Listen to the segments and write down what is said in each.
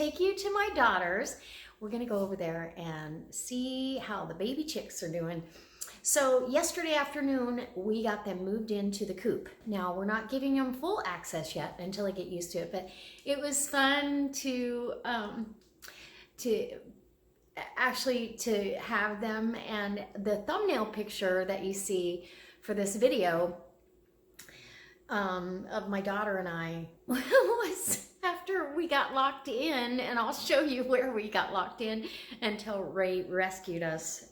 take you to my daughter's. We're gonna go over there and see how the baby chicks are doing. So yesterday afternoon, we got them moved into the coop. Now, we're not giving them full access yet until they get used to it, but it was fun to actually to have them. And the thumbnail picture that you see for this video of my daughter and I was after we got locked in, and I'll show you where we got locked in until Ray rescued us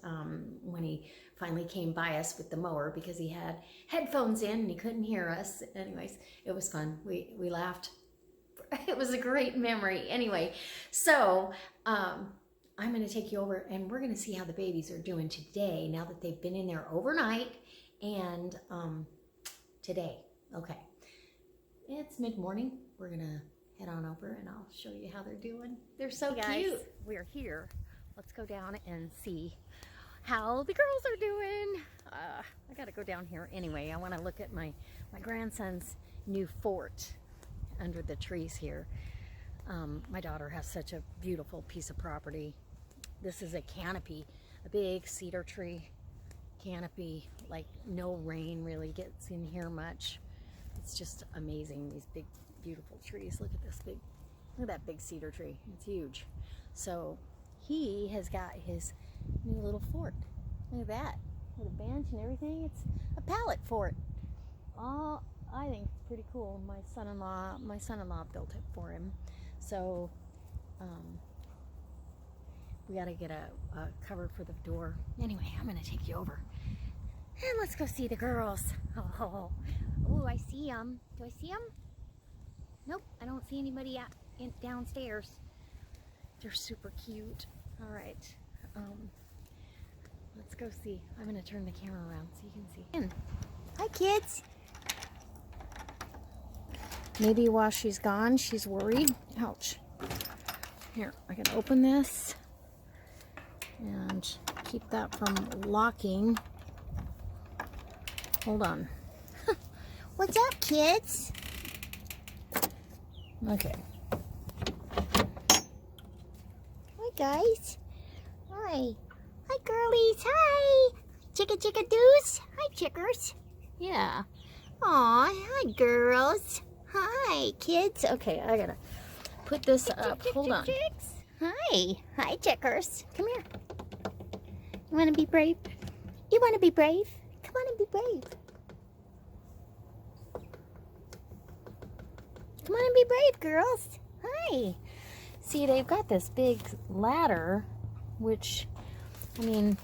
when he finally came by us with the mower because he had headphones in and he couldn't hear us. Anyways, it was fun. We laughed. It was a great memory. Anyway, so I'm going to take you over and we're going to see how the babies are doing today now that they've been in there overnight and today. Okay, it's mid-morning. We're going to head on over and I'll show you how they're doing. They're so cute. We're here. Let's go down and see how the girls are doing. I got to go down here anyway. I want to look at my grandson's new fort under the trees here. My daughter has such a beautiful piece of property. This is a canopy, a big cedar tree canopy. Like no rain really gets in here much. It's just amazing, these big beautiful trees. Look at this big, look at that big cedar tree. It's huge. So he has got his new little fort. Look at that, with a bench and everything. It's a pallet fort. Oh, I think it's pretty cool. My son-in-law built it for him. So we got to get a cover for the door. Anyway, I'm going to take you over and let's go see the girls. Oh, I see them. Do I see them? Nope, I don't see anybody downstairs. They're super cute. All right, let's go see. I'm going to turn the camera around so you can see. Hi, kids. Maybe while she's gone, she's worried. Ouch. Here, I can open this and keep that from locking. Hold on. What's up, kids? Okay. Hi, guys. Hi. Hi, girlies. Hi. Chicka-chicka-doos. Hi, chickers. Yeah. Aw, hi, girls. Hi, kids. Okay, I gotta put this up. Hold on. Hi. Hi, chickers. Come here. You want to be brave? You want to be brave? Come on and be brave. Come on and be brave, girls. Hi. See, they've got this big ladder, which, I mean,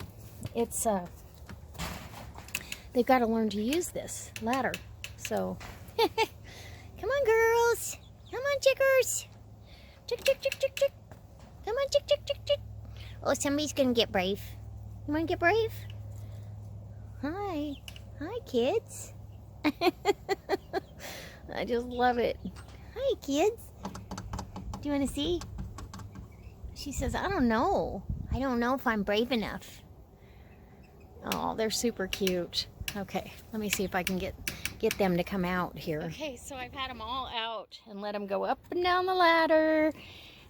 it's, they've got to learn to use this ladder. So, come on, girls. Come on, chickers. Chick, chick, chick, chick, chick. Come on, chick, chick, chick, chick. Oh, somebody's going to get brave. You want to get brave? Hi. Hi, kids. I just love it. Hi, kids. Do you want to see? She says, I don't know. I don't know if I'm brave enough. Oh, they're super cute. Okay, let me see if I can get them to come out here. Okay, so I've had them all out and let them go up and down the ladder.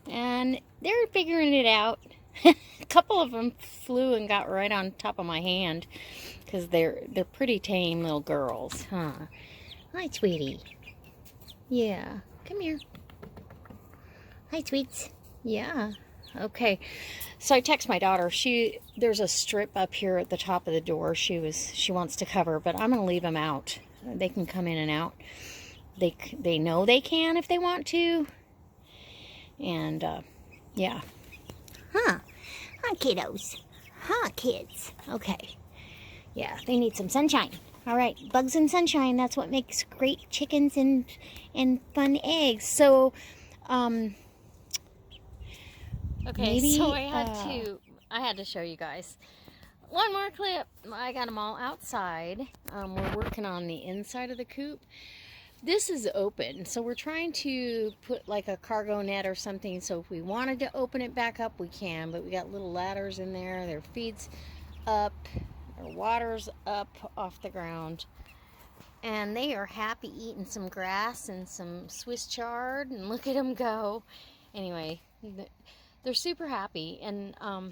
And they're figuring it out. A couple of them flew and got right on top of my hand because they're pretty tame little girls, huh? Hi, sweetie. Yeah, come here. Hi, sweets. Yeah. Okay. So I text my daughter. There's a strip up here at the top of the door. She wants to cover, but I'm gonna leave them out. They can come in and out. They know they can if they want to. And yeah. Huh. Huh, kiddos. Huh, kids. Okay. Yeah, they need some sunshine. All right, bugs and sunshine. That's what makes great chickens and fun eggs. So, okay. Maybe, so I had to show you guys one more clip. I got them all outside. We're working on the inside of the coop. This is open, so we're trying to put like a cargo net or something, so if we wanted to open it back up, we can, but we got little ladders in there. Their feed's up, their water's up off the ground, and they are happy eating some grass and some Swiss chard, and look at them go. Anyway, They're super happy, and a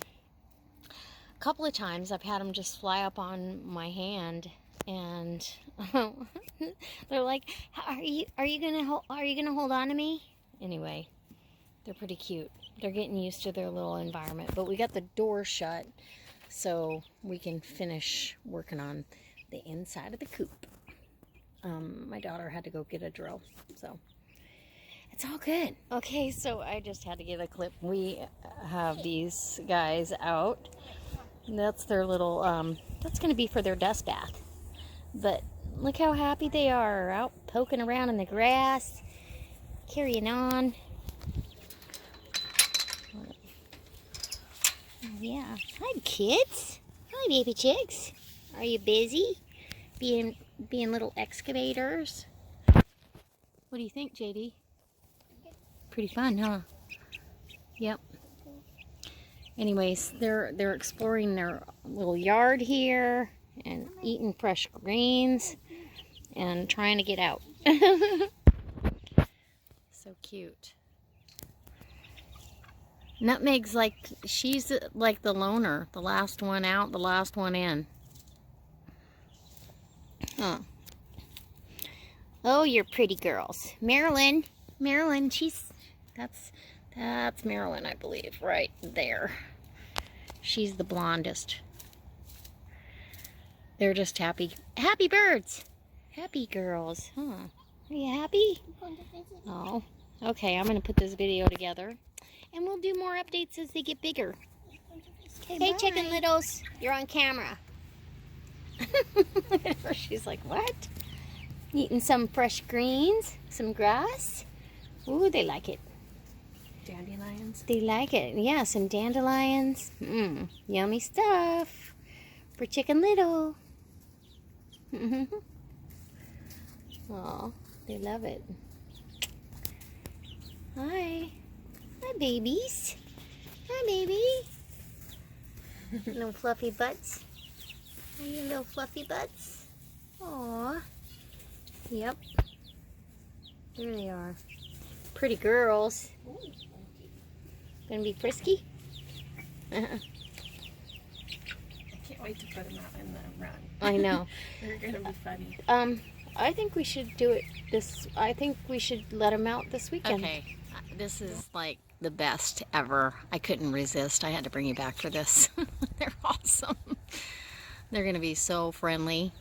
couple of times I've had them just fly up on my hand, and they're like, are you gonna hold on to me? Anyway, they're pretty cute. They're getting used to their little environment, but we got the door shut so we can finish working on the inside of the coop. My daughter had to go get a drill, so it's all good. Okay, so I just had to get a clip. We have these guys out. That's their little, that's going to be for their dust bath. But look how happy they are, out poking around in the grass, carrying on. Oh, yeah. Hi, kids. Hi, baby chicks. Are you busy being little excavators? What do you think, JD? Pretty fun, huh? Yep. Anyways, they're exploring their little yard here and eating fresh greens and trying to get out. So cute. Nutmeg's like, she's like the loner, the last one out, the last one in. Huh. Oh, you're pretty girls. Marilyn, that's Marilyn, I believe, right there. She's the blondest. They're just happy birds. Happy girls, huh? Are you happy? Oh, okay, I'm gonna put this video together and we'll do more updates as they get bigger. Hey, chicken littles, you're on camera. She's like, what? Eating some fresh greens, some grass. Ooh, they like it. Dandelions. They like it. Yeah, some dandelions. Yummy stuff for Chicken Little. Oh, they love it. Hi. Hi, babies. Hi, baby. Little fluffy butts. Are you little fluffy butts? Aw. Yep. There they are. Pretty girls. Gonna be frisky? I can't wait to put them out in the run. I know. They're gonna be funny. I think we should do it I think we should let them out this weekend. Okay, this is like the best ever. I couldn't resist. I had to bring you back for this. They're awesome. They're gonna be so friendly.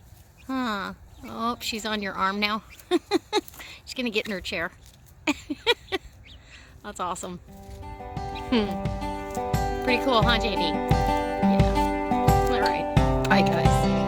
Huh. Oh, she's on your arm now. She's gonna get in her chair. That's awesome. Pretty cool, huh, JD? Yeah. All right. Bye, guys.